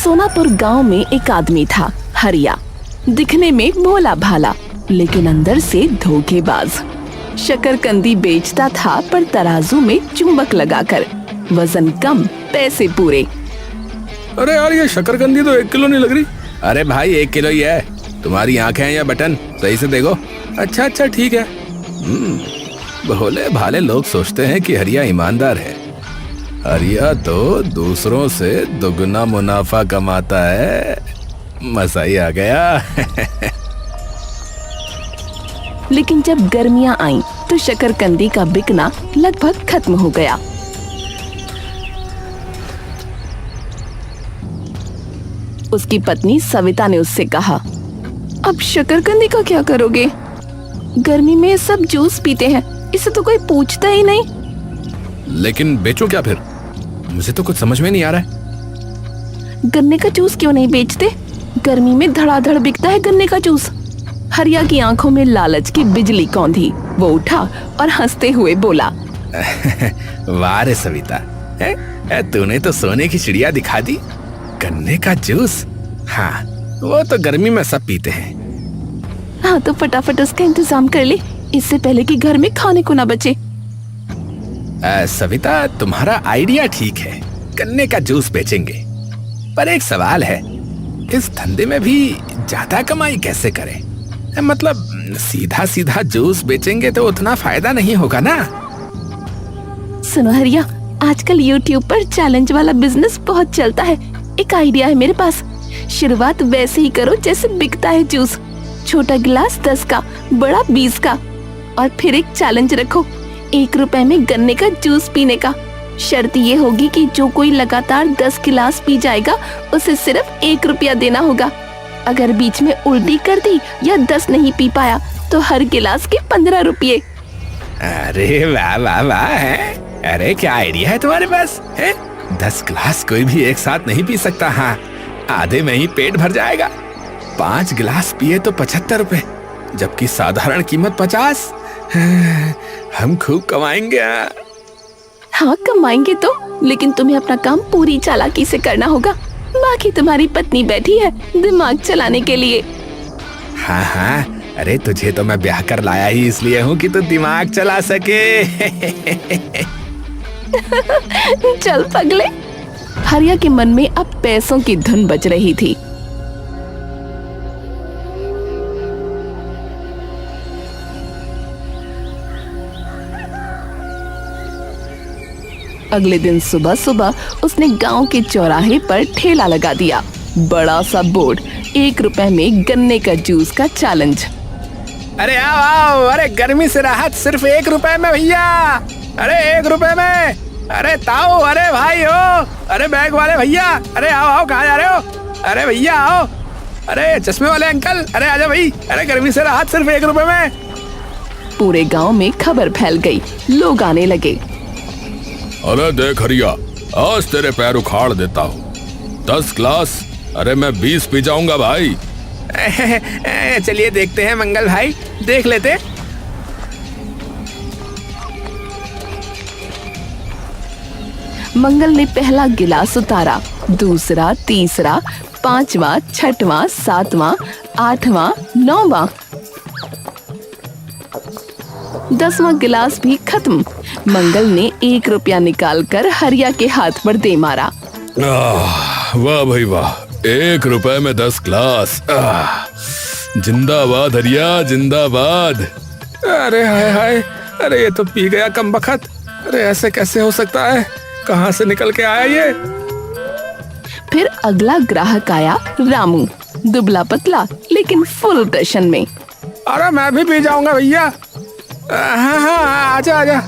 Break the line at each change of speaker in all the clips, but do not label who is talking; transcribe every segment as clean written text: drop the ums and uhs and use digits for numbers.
सोनापुर गांव में एक आदमी था, हरिया। दिखने में भोला भाला, लेकिन अंदर से धोखेबाज। शकरकंदी बेचता था, पर तराजू में चुंबक लगाकर। वजन कम, पैसे पूरे।
अरे यार, ये शकरकंदी तो 1 किलो नहीं लग रही। अरे भाई 1 किलो ही है। तुम्हारी आंखें हैं या बटन, सही से देखो। अच्छा ठीक है। भोले भाले लोग सोचते हैं कि हरिया ईमानदार है। हरिया तो दूसरों से दुगना मुनाफा कमाता है। मजा ही आ गया।
लेकिन जब गर्मियां आईं, तो शकरकंदी का बिकना लगभग खत्म हो गया। उसकी पत्नी सविता ने उससे कहा, अब शकरकंदी का क्या करोगे? गर्मी में सब जूस पीते हैं, इसे तो कोई पूछता ही नहीं।
लेकिन बेचो क्या फिर? मुझे तो कुछ समझ में नहीं आ रहा है।
गन्ने का जूस क्यों नहीं बेचते? गर्मी में धड़ाधड़ बिकता है गन्ने का जूस। हरिया की आंखों में लालच की बिजली कौंधी। वो उठा और हंसते हुए बोला,
वाह रे सविता, तूने तो सोने की चिड़िया दिखा दी। गन्ने का जूस, हाँ वो तो गर्मी में सब पीते हैं।
हाँ तो फटाफट उसका इंतजाम कर ले, इससे पहले कि घर में खाने को ना बचे।
सविता, तुम्हारा आइडिया ठीक है, गन्ने का जूस बेचेंगे। पर एक सवाल है, इस धंधे में भी ज्यादा कमाई कैसे करें? मतलब सीधा सीधा जूस बेचेंगे तो उतना फायदा नहीं होगा ना।
सुनो हरिया, आजकल YouTube पर चैलेंज वाला बिजनेस बहुत चलता है। एक आइडिया है मेरे पास। शुरुआत वैसे ही करो जैसे बिकता है जूस। छोटा गिलास 10 का, बड़ा 20 का। और फिर एक चैलेंज रखो, 1 रुपए में गन्ने का जूस पीने का। शर्त ये होगी कि जो कोई लगातार 10 गिलास पी जाएगा, उसे सिर्फ 1 रुपया देना होगा। अगर बीच में उल्टी कर दी या 10 नहीं पी पाया, तो हर गिलास के 15 रुपये।
अरे वाह वाह वाह है। अरे क्या आइडिया है तुम्हारे पास है? 10 गिलास कोई भी एक साथ नहीं पी सकता। हाँ, आधे में ही पेट भर जाएगा। 5 गिलास पिए तो 75 रुपए, जबकि साधारण कीमत 50। हम खूब कमाएंगे।
हाँ कमाएंगे तो, लेकिन तुम्हें अपना काम पूरी चालाकी से करना होगा। बाकी तुम्हारी पत्नी बैठी है दिमाग चलाने के लिए।
हाँ, अरे तुझे तो मैं ब्याह कर लाया ही इसलिए हूँ कि तू दिमाग चला सके।
चल पगले। हरिया के मन में अब पैसों की धुन बज रही थी। अगले दिन सुबह सुबह उसने गांव के चौराहे पर ठेला लगा दिया। बड़ा सा बोर्ड, 1 रुपए में गन्ने का जूस का चैलेंज।
अरे आओ आओ, अरे गर्मी से राहत सिर्फ 1 रुपए में भैया। अरे 1 रुपए में। अरे ताऊ, अरे भाई हो, अरे बैग वाले भैया, अरे आओ आओ, कहाँ जा रहे हो? अरे भैया आओ, अरे चश्मे वाले अंकल, अरे आजा भाई। अरे गर्मी से राहत सिर्फ 1 रुपए में।
पूरे गांव में खबर फैल गई, लोग आने लगे।
अरे देख हरिया, आज तेरे पैर उखाड़ देता हूँ। 10 ग्लास, अरे मैं 20 पी जाऊंगा भाई। चलिए देखते हैं मंगल भाई, देख लेते।
मंगल ने पहला गिलास उतारा, दूसरा, तीसरा, 5वां, 6वां, 7वां, 8वां, 9वां, 10वां गिलास भी खत्म। मंगल ने 1 रुपया निकालकर हरिया के हाथ पर दे मारा।
वाह भाई वाह, 1 रुपए में 10 ग्लास। जिंदाबाद हरिया, जिंदाबाद। अरे हाय हाय, अरे ये तो पी गया कमबख्त। अरे ऐसे कैसे हो सकता है? कहाँ से निकल के आया ये?
फिर अगला ग्राहक आया, रामू, दुबला पतला लेकिन फुल टशन में।
अरे मैं भी पी जाऊंगा भैया। हाँ, आजा आजा।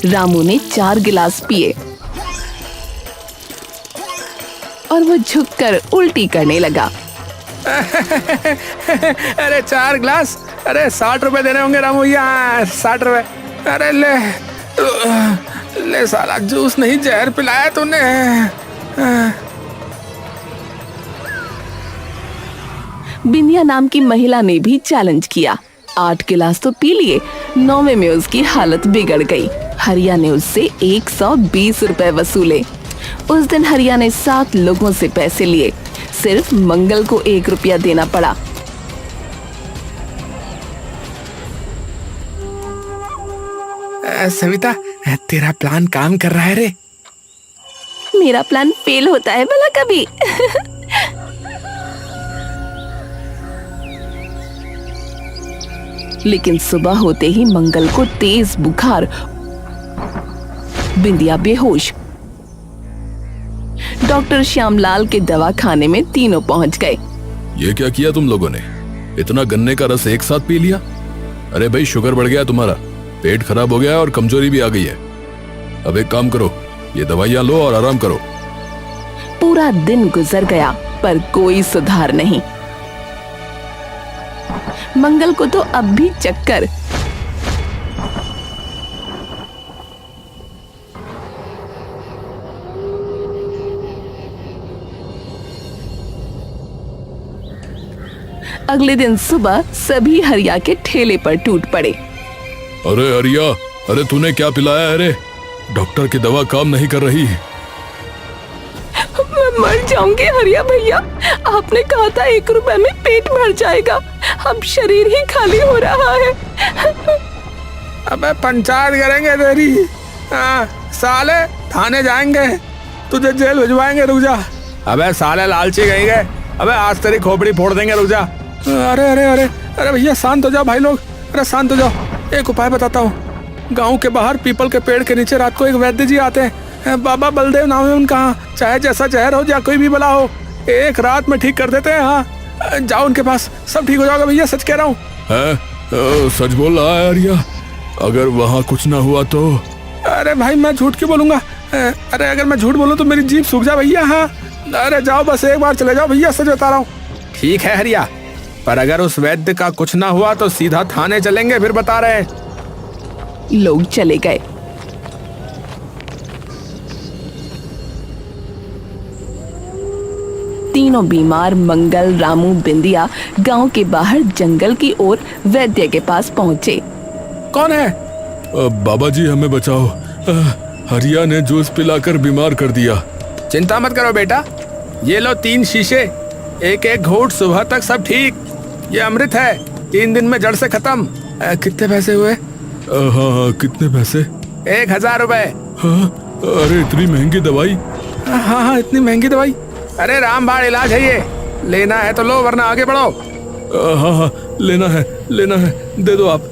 रामू ने 4 गिलास पिए और वो झुककर उल्टी करने लगा।
अरे 4 गिलास, अरे 60 रुपए देने होंगे रामू भैया। 60 रुपए। अरे ले साला, जूस नहीं जहर पिलाया तूने।
बिंदिया नाम की महिला ने भी चैलेंज किया। 8 गिलास तो पी लिए, 9वें में उसकी हालत बिगड़ गई। हरिया ने उससे 120 रुपए वसूले। उस दिन हरिया ने 7 लोगों से पैसे लिए, सिर्फ मंगल को 1 रुपया देना पड़ा।
सविता, तेरा प्लान काम कर रहा है रे।
मेरा प्लान फेल होता है भला कभी? लेकिन सुबह होते ही मंगल को तेज बुखार, बिंदिया बेहोश। डॉक्टर श्यामलाल के दवा खाने में तीनों पहुंच गए।
ये क्या किया तुम लोगों ने? इतना गन्ने का रस एक साथ पी लिया? अरे भाई, शुगर बढ़ गया तुम्हारा, पेट खराब हो गया और कमजोरी भी आ गई है। अब एक काम करो, ये दवाइयां लो और आराम करो।
पूरा दिन गुजर गया पर कोई सुधार नहीं। मंगल को तो अब भी चक्कर। अगले दिन सुबह सभी हरिया के ठेले पर टूट पड़े।
अरे हरिया, अरे तूने क्या पिलाया है रे? डॉक्टर की दवा काम नहीं कर रही।
मैं मर जाऊंगी हरिया भैया, आपने कहा था 1 रुपए में पेट भर जाएगा, अब शरीर ही खाली हो रहा है।
अबे पंचायत करेंगे तेरी। साले थाने जाएंगे, तुझे जेल भिजवाएंगे, रुक जा। अबे साले लालची गई गए, अबे आज तेरी खोपड़ी फोड़ देंगे, रुक जा। अरे अरे अरे अरे भैया शांत हो जाओ भाई लोग, अरे शांत हो जाओ। एक उपाय बताता हूँ। गांव के बाहर पीपल के पेड़ के नीचे रात को एक वैद्य जी आते हैं, बाबा बलदेव नाम है उनका। चाहे जैसा जहर हो या कोई भी बला हो, एक रात में ठीक कर देते हैं। हाँ जाओ उनके पास, सब ठीक हो जाएगा भैया, सच कह रहा हूँ। सच बोल रहा है हरिया? अगर वहाँ कुछ ना हुआ तो? अरे भाई मैं झूठ क्यों बोलूंगा? अरे अगर मैं झूठ बोलूँ तो मेरी जीभ सूख जा भैया। हाँ अरे जाओ, बस एक बार चले जाओ भैया, सच बता रहा हूँ। ठीक है हरिया, पर अगर उस वैद्य का कुछ ना हुआ तो सीधा थाने चलेंगे, फिर बता रहे हैं।
लोग चले गए। तीनों बीमार मंगल, रामू, बिंदिया गांव के बाहर जंगल की ओर वैद्य के पास पहुंचे।
कौन है? बाबा जी हमें बचाओ, हरिया ने जूस पिलाकर बीमार कर दिया। चिंता मत करो बेटा, ये लो 3 शीशे, एक एक घूंट, सुबह तक सब ठीक। ये अमृत है, 3 दिन में जड़ से खत्म। कितने पैसे हुए? हाँ कितने पैसे? 1000 रुपए। हाँ, अरे इतनी महंगी दवाई? हाँ इतनी महंगी दवाई? अरे रामबाण इलाज है ये, लेना है तो लो वरना आगे बढ़ो। हाँ लेना है, दे दो आप।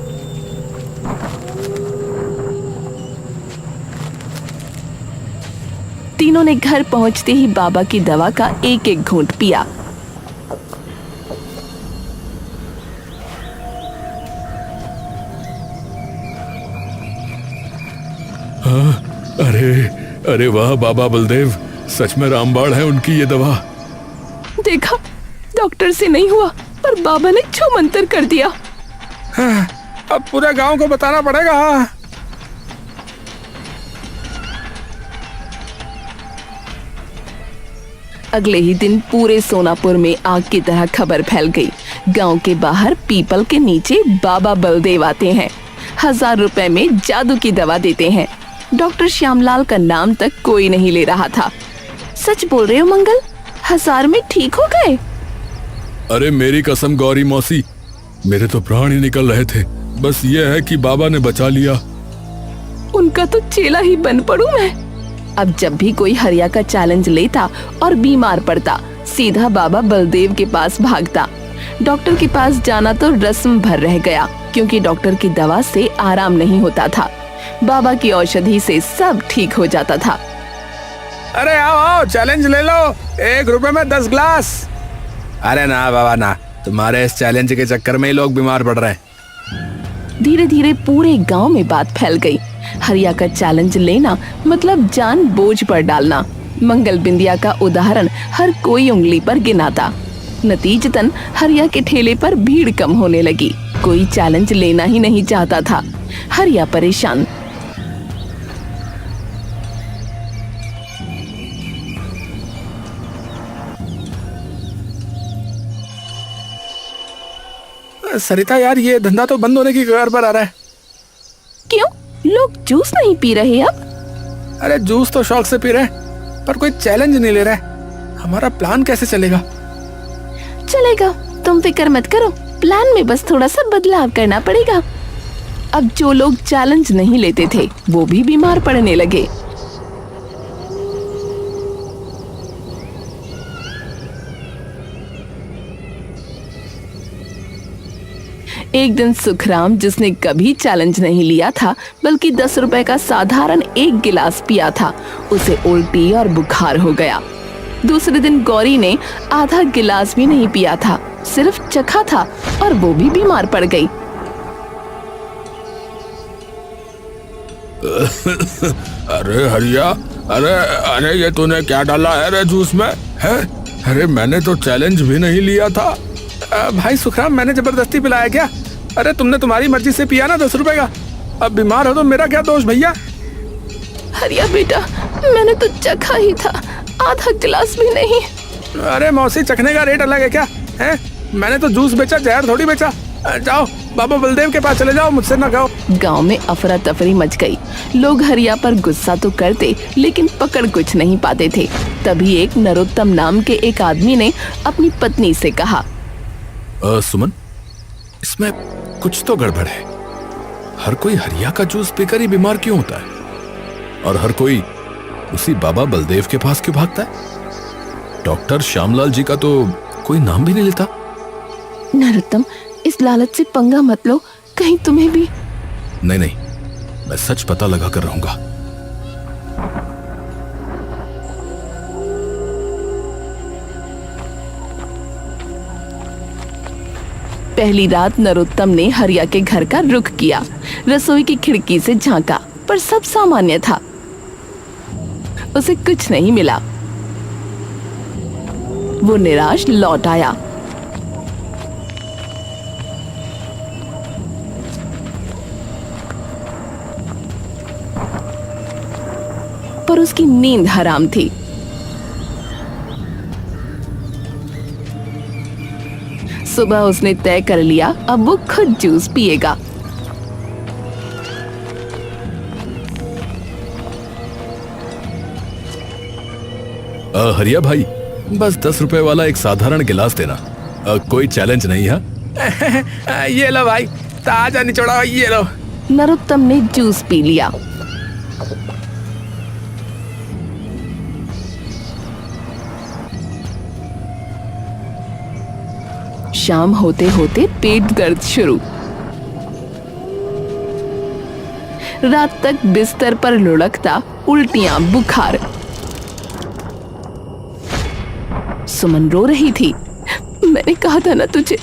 तीनों ने घर पहुंचते ही बाबा की दवा का एक एक घूंट पिया।
हाँ, अरे वाह बाबा बलदेव, सच में रामबाण है उनकी ये दवा।
देखा, डॉक्टर से नहीं हुआ पर बाबा ने छू मंतर कर दिया।
हाँ, अब पूरे गांव को बताना पड़ेगा।
अगले ही दिन पूरे सोनापुर में आग की तरह खबर फैल गई। गांव के बाहर पीपल के नीचे बाबा बलदेव आते हैं, 1000 रुपए में जादू की दवा देते हैं। डॉक्टर श्यामलाल का नाम तक कोई नहीं ले रहा था। सच बोल रहे हो मंगल, 1000 में ठीक हो गए?
अरे मेरी कसम गौरी मौसी, मेरे तो प्राण ही निकल रहे थे। बस ये है कि बाबा ने बचा लिया।
उनका तो चेला ही बन पड़ूं मैं। अब जब भी कोई हरिया का चैलेंज लेता और बीमार पड़ता, सीधा बाबा बलदेव के पास भागता। डॉक्टर के पास जाना तो रस्म भर रह गया, क्योंकि डॉक्टर की दवा से आराम नहीं होता था। बाबा की औषधि से सब ठीक हो जाता था।
अरे आओ चैलेंज ले लो, 1 रुपए में 10 ग्लास। अरे ना बाबा ना, तुम्हारे इस चैलेंज के चक्कर में ही लोग बीमार पड़ रहे हैं।
धीरे धीरे पूरे गांव में बात फैल गई। हरिया का चैलेंज लेना मतलब जान बोझ पर डालना। मंगल, बिंदिया का उदाहरण हर कोई उंगली पर गिनाता। नतीजतन हरिया के ठेले पर भीड़ कम होने लगी। कोई चैलेंज लेना ही नहीं चाहता था। हरिया परेशान।
सरिता यार, ये धंधा तो बंद होने की कगार पर आ रहा है।
क्यों? लोग जूस नहीं पी रहे अब।
अरे जूस तो शौक से पी रहे हैं, पर कोई चैलेंज नहीं ले रहा है। हमारा प्लान कैसे चलेगा?
चलेगा, तुम फिक्र मत करो, प्लान में बस थोड़ा सा बदलाव करना पड़ेगा। अब जो लोग चैलेंज नहीं लेते थे वो भी बीमार पड़ने लगे। एक दिन सुखराम, जिसने कभी चैलेंज नहीं लिया था बल्कि 10 रुपए का साधारण एक गिलास पिया था, उसे उल्टी और बुखार हो गया। दूसरे दिन गौरी ने आधा गिलास भी नहीं पिया था, सिर्फ चखा था और वो भी बीमार पड़ गई।
अरे हरिया, अरे अरे ये तूने क्या डाला है रे जूस में? है? अरे मैंने तो चैलेंज भी नहीं लिया था। भाई सुखराम, मैंने जबरदस्ती पिलाया क्या? अरे तुमने तुम्हारी मर्जी से पिया ना 10 रुपए का। अब बीमार हो तो मेरा क्या दोष भैया?
हरिया बेटा, मैंने तो चखा ही था, आधा गिलास भी नहीं।
अरे मौसी, चखने का रेट अलग है क्या? है? मैंने तो जूस बेचा, जहर थोड़ी बेचा। जाओ बाबा बलदेव के पास चले जाओ, मुझसे ना खाओ।
गांव में अफरा तफरी मच गई। लोग हरिया पर गुस्सा तो करते लेकिन पकड़ कुछ नहीं पाते थे। तभी एक नरोत्तम नाम के एक आदमी ने अपनी पत्नी से कहा,
सुमन, इसमें कुछ तो गड़बड़ है। हर कोई हरिया का जूस पीकर ही बीमार क्यों होता है, और हर कोई उसी बाबा बलदेव के पास क्यों भागता है? डॉक्टर श्यामलाल जी का तो कोई नाम भी नहीं लेता।
नरोत्तम, इस लालच से पंगा मत लो, कहीं तुम्हें भी।
नहीं नहीं, मैं सच पता लगा कर रहूंगा।
पहली रात नरोत्तम ने हरिया के घर का रुख किया। रसोई की खिड़की से झांका, पर सब सामान्य था। उसे कुछ नहीं मिला। वो निराश लौट आया। पर उसकी नींद हराम थी। सुबह उसने तय कर लिया, अब वो खुद जूस पिएगा।
हरिया भाई, बस 10 रुपए वाला एक साधारण गिलास देना। कोई चैलेंज नहीं है। ये लो भाई, ताजा निचोड़ा, ये लो।
नरोत्तम ने जूस पी लिया। शाम होते होते पेट दर्द शुरू। रात तक बिस्तर पर लुढ़कता, उल्टियां, बुखार। सुमन रो रही थी। मैंने कहा था ना तुझे,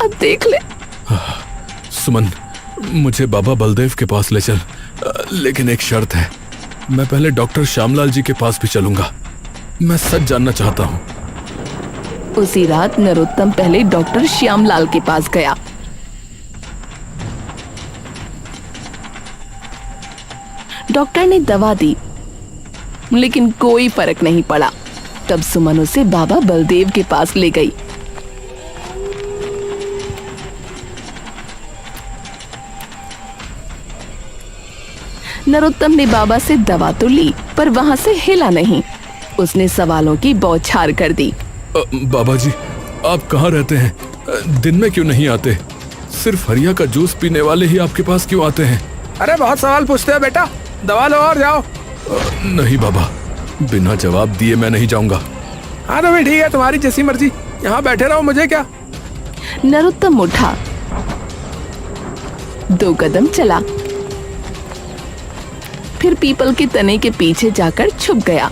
अब देख ले।
सुमन, मुझे बाबा बलदेव के पास ले चल, लेकिन एक शर्त है। मैं पहले डॉक्टर श्यामलाल जी के पास भी चलूंगा। मैं सच जानना चाहता हूँ।
उसी रात नरोत्तम पहले डॉक्टर श्यामलाल के पास गया। डॉक्टर ने दवा दी, लेकिन कोई फर्क नहीं पड़ा। तब सुमन उसे बाबा बलदेव के पास ले गई। नरोत्तम ने बाबा से दवा तो ली, पर वहां से हिला नहीं। उसने सवालों की बौछार कर दी।
बाबा जी, आप कहाँ रहते हैं? दिन में क्यों नहीं आते? सिर्फ हरिया का जूस पीने वाले ही आपके पास क्यों आते हैं? अरे बहुत सवाल पूछते हैं बेटा, दवा लो और जाओ। नहीं बाबा, बिना जवाब दिए मैं नहीं जाऊंगा। हाँ तो भी ठीक है, तुम्हारी जैसी मर्जी, यहाँ बैठे रहो, मुझे क्या।
नरोत्तम उठा, 2 कदम चला, फिर पीपल के तने के पीछे जाकर छुप गया।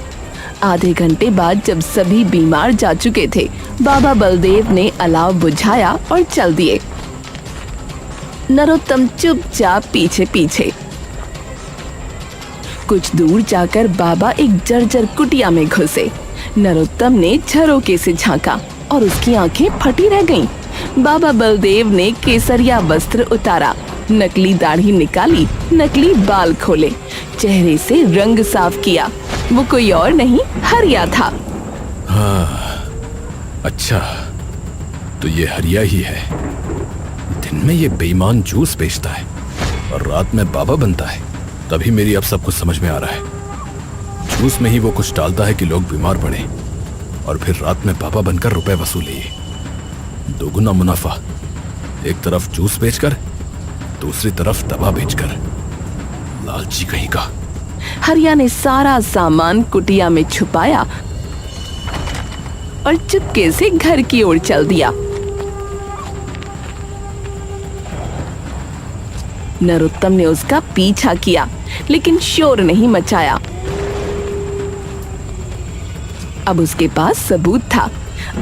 आधे घंटे बाद जब सभी बीमार जा चुके थे, बाबा बलदेव ने अलाव बुझाया और चल दिए। नरोत्तम चुपचाप पीछे पीछे। कुछ दूर जाकर बाबा एक जर्जर कुटिया में घुसे। नरोत्तम ने झरोके से झांका और उसकी आंखें फटी रह गईं। बाबा बलदेव ने केसरिया वस्त्र उतारा, नकली दाढ़ी निकाली, नकली बाल खोले, चेहरे से रंग साफ किया। वो कोई और नहीं, हरिया था।
हाँ, अच्छा, तो ये हरिया ही है। दिन में ये बेईमान जूस बेचता है और रात में बाबा बनता है। तभी मेरी अब सब कुछ समझ में आ रहा है। जूस में ही वो कुछ डालता है कि लोग बीमार पड़े और फिर रात में बाबा बनकर रुपए वसूले। दोगुना मुनाफा, एक तरफ जूस बेचकर, दूसरी तरफ दवा बेचकर। लालची कहीं का।
हरिया ने सारा सामान कुटिया में छुपाया और चुपके से घर की ओर चल दिया। नरोत्तम ने उसका पीछा किया लेकिन शोर नहीं मचाया। अब उसके पास सबूत था।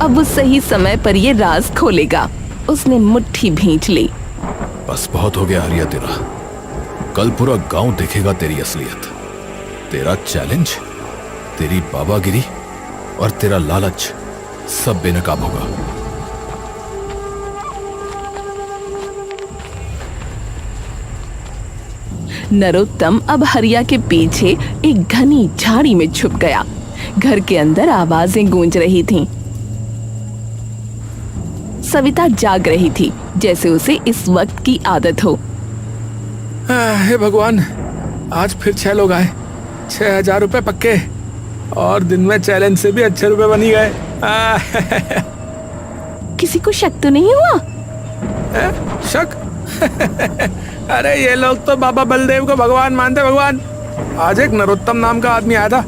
अब वो सही समय पर ये राज खोलेगा। उसने मुट्ठी भींच ली।
बस बहुत हो गया हरिया तेरा। कल पूरा गांव देखेगा तेरी असलियत। तेरा चैलेंज, तेरी बाबागिरी और तेरा लालच सब बेनकाब होगा।
नरोत्तम अब हरिया के पीछे एक घनी झाड़ी में छुप गया। घर के अंदर आवाजें गूंज रही थीं। सविता जाग रही थी, जैसे उसे इस वक्त की आदत हो।
हे भगवान, आज फिर 6 लोग आए। 6,000 रुपए पक्के और दिन में चैलेंज से भी अच्छे रुपए बनी गए।
किसी को शक तो नहीं हुआ?
शक? अरे ये लोग तो बाबा बलदेव को भगवान मानते। भगवान। आज एक नरोत्तम नाम का आदमी आया था।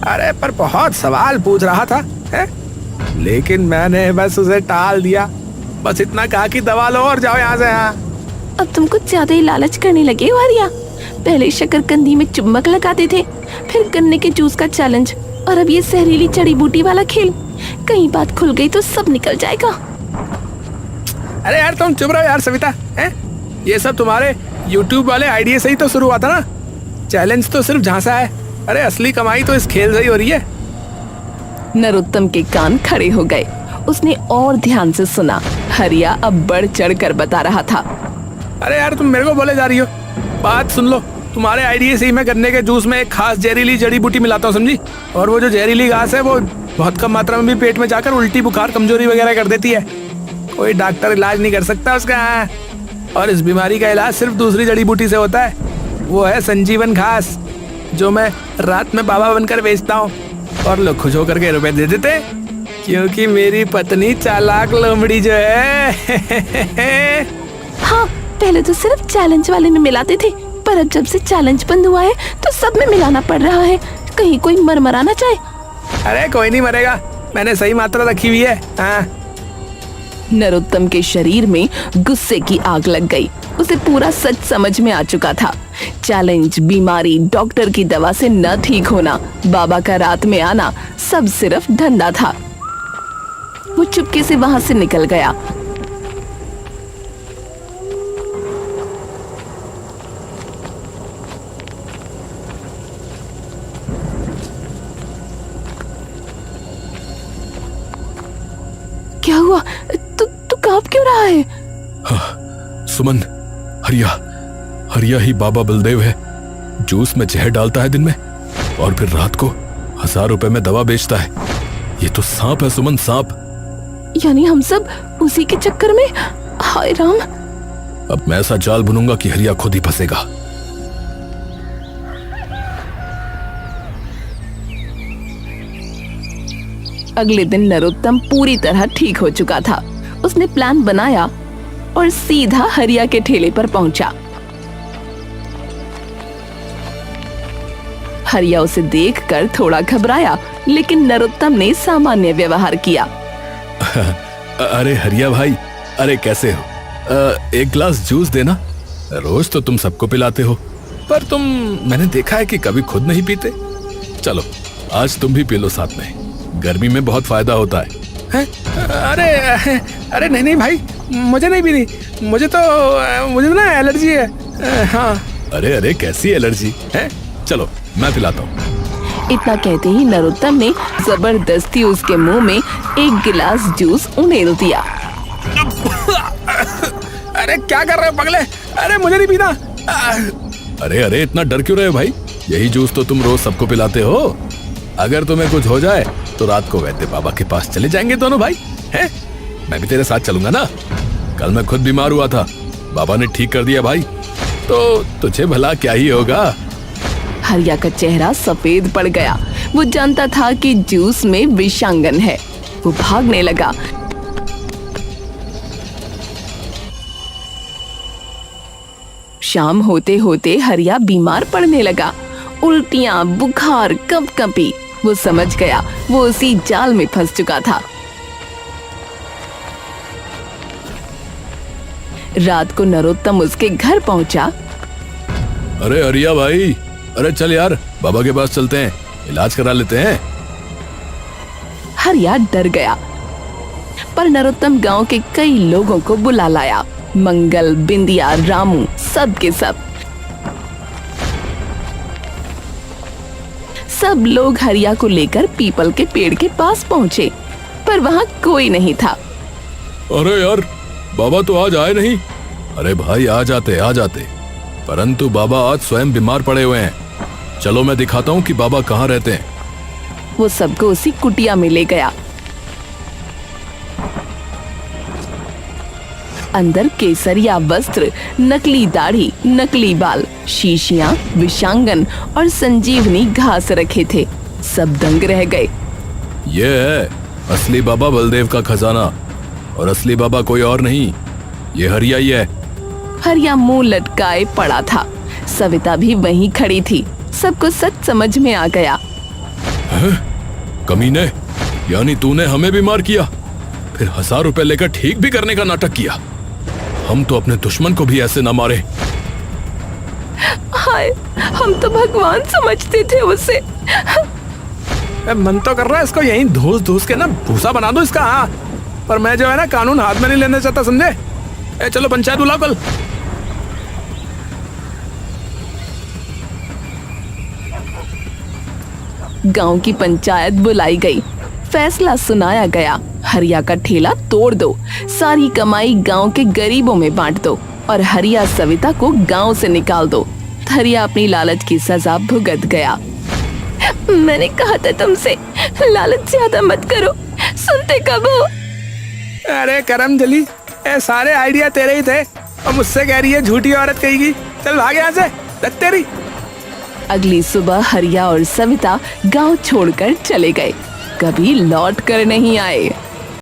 अरे पर बहुत सवाल पूछ रहा था है? लेकिन मैंने बस उसे टाल दिया। बस इतना कहा कि दवा लो और जाओ यहाँ से। हाँ,
अब तुम कुछ ज्यादा ही लालच करने लगे हो हरिया। पहले शकरकंदी में चुम्बक लगाते थे, फिर गन्ने के जूस का चैलेंज, और अब ये जहरीली जड़ी बूटी वाला खेल। कहीं बात खुल गई तो सब निकल जाएगा।
अरे यार तुम चुप रहो यार सविता। हैं? ये सब तुम्हारे YouTube वाले आइडिया से ही तो शुरू हुआ था ना। चैलेंज तो सिर्फ झांसा है। अरे असली कमाई तो इस खेल से ही हो रही है।
नरोत्तम के कान खड़े हो गए। उसने और ध्यान से सुना। हरिया अब बढ़ चढ़ कर बता रहा था।
अरे यार तुम मेरे को बोले जा रही हो, बात सुन लो। तुम्हारे आइडिया से ही मैं गन्ने के जूस में एक खास जहरीली जड़ी बूटी मिलाता हूँ, समझी? और वो जो जहरीली घास है वो बहुत कम मात्रा में भी पेट में जाकर उल्टी, बुखार, कमजोरी वगैरह कर देती है। कोई डॉक्टर इलाज नहीं कर सकता उसका। और इस बीमारी का इलाज सिर्फ दूसरी जड़ी बूटी से होता है। वो है संजीवन घास, जो मैं रात में बाबा बनकर बेचता हूँ और लोग खुश होकर के रुपए दे देते, क्योंकि मेरी पत्नी चालाक लोमड़ी जो है।
हाँ, पहले तो सिर्फ चैलेंज वाले में मिलाते थे, पर अब जब से चैलेंज बंद हुआ है तो सब में मिलाना पड़ रहा है। कहीं कोई मर ना जाए।
अरे कोई नहीं मरेगा, मैंने सही मात्रा रखी हुई है। हाँ।
नरोत्तम के शरीर में गुस्से की आग लग गई। उसे पूरा सच समझ में आ चुका था। चैलेंज, बीमारी, डॉक्टर की दवा से न ठीक होना, बाबा का रात में आना, सब सिर्फ धंधा था। वो चुपके से वहां से निकल गया। क्या हुआ? तू कांप क्यों रहा है?
हाँ, सुमन, हरिया ही बाबा बलदेव है। जूस में जहर डालता है दिन में और फिर रात को 1000 रुपए में दवा बेचता है। ये तो सांप है सुमन, सांप।
यानी हम सब उसी के चक्कर में? हाय राम।
अब मैं ऐसा जाल बुनूंगा कि हरिया खुद ही फंसेगा।
अगले दिन नरोत्तम पूरी तरह ठीक हो चुका था। उसने प्लान बनाया और सीधा हरिया के ठेले पर पहुंचा। हरिया उसे देखकर थोड़ा घबराया, लेकिन नरोत्तम ने सामान्य व्यवहार किया।
अरे हरिया भाई, अरे कैसे हो? एक गिलास जूस देना। रोज तो तुम सबको पिलाते हो, पर मैंने देखा है कि कभी खुद नहीं पीते। चलो आज तुम भी पी लो साथ में, गर्मी में बहुत फायदा होता है। अरे नहीं भाई, मुझे नहीं पीनी। मुझे तो ना एलर्जी है। हाँ। अरे कैसी एलर्जी है? चलो मैं पिलाता हूँ।
इतना कहते ही नरोत्तम ने जबरदस्ती उसके मुंह में एक गिलास जूस उड़ेल दिया।
अरे क्या कर रहे हो पगले? अरे मुझे नहीं पीना। अरे इतना डर क्यों रहे हो भाई? यही जूस तो तुम रोज सबको पिलाते हो। अगर तुम्हें कुछ हो जाए तो रात को वैद्य बाबा के पास चले जाएंगे दोनों भाई। हैं? मैं भी तेरे साथ चलूंगा ना। कल मैं खुद बीमार हुआ था, बाबा ने ठीक कर दिया भाई। तो तुझे भला क्या ही होगा?
हरिया का चेहरा सफेद पड़ गया। वो जानता था कि जूस में विषांगन है। वो भागने लगा। शाम होते होते हरिया बीमार पड़ने लगा। उल्टियां, बुखार, कंपकंपी। वो समझ गया वो उसी जाल में फंस चुका था। रात को नरोत्तम उसके घर पहुंचा।
अरे हरिया भाई, अरे चल यार, बाबा के पास चलते हैं, इलाज करा लेते हैं।
हरिया डर गया, पर नरोत्तम गांव के कई लोगों को बुला लाया। मंगल, बिंदिया, रामू, सब के सब लोग हरिया को लेकर पीपल के पेड़ के पास पहुंचे, पर वहां कोई नहीं था।
अरे यार, बाबा तो आज आए नहीं। अरे भाई आ जाते, परंतु बाबा आज स्वयं बीमार पड़े हुए हैं। चलो मैं दिखाता हूँ कि बाबा कहाँ रहते हैं।
वो सबको उसी कुटिया में ले गया। अंदर केसरिया वस्त्र, नकली दाढ़ी, नकली बाल, शीशियां, विषांगन और संजीवनी घास रखे थे। सब दंग रह गए।
ये है असली बाबा बलदेव का खजाना, और असली बाबा कोई और नहीं, ये हरिया ही है।
हरिया मुंह लटकाए पड़ा था। सविता भी वहीं खड़ी थी। सबको सच समझ में आ गया।
कमीने, यानी तूने हमें बीमार किया, फिर 1000 रुपए लेकर ठीक भी करने का नाटक किया। हम तो अपने दुश्मन को भी ऐसे न मारे।
हाय, हम तो भगवान समझते थे उसे।
मन तो कर रहा है इसको यहीं धूस धूस के ना भूसा बना दो इसका। हाँ, पर मैं जो है ना कानून हाथ में नहीं लेना चाहता, समझे। चलो पंचायत बुलाओ कल।
गांव की पंचायत बुलाई गई। फैसला सुनाया गया। हरिया का ठेला तोड़ दो, सारी कमाई गांव के गरीबों में बांट दो और हरिया सविता को गांव से निकाल दो। हरिया अपनी लालच की सजा भुगत गया। मैंने कहा था तुमसे, लालच ज्यादा मत करो, सुनते कब हो?
अरे करम जली, ये सारे आइडिया तेरे ही थे और मुझसे कह रही है झूठी औरत कहेगी। चल भाग यहाँ से, रख तेरी।
अगली सुबह हरिया और सविता गांव छोड़कर चले गए। कभी लौट कर नहीं आए।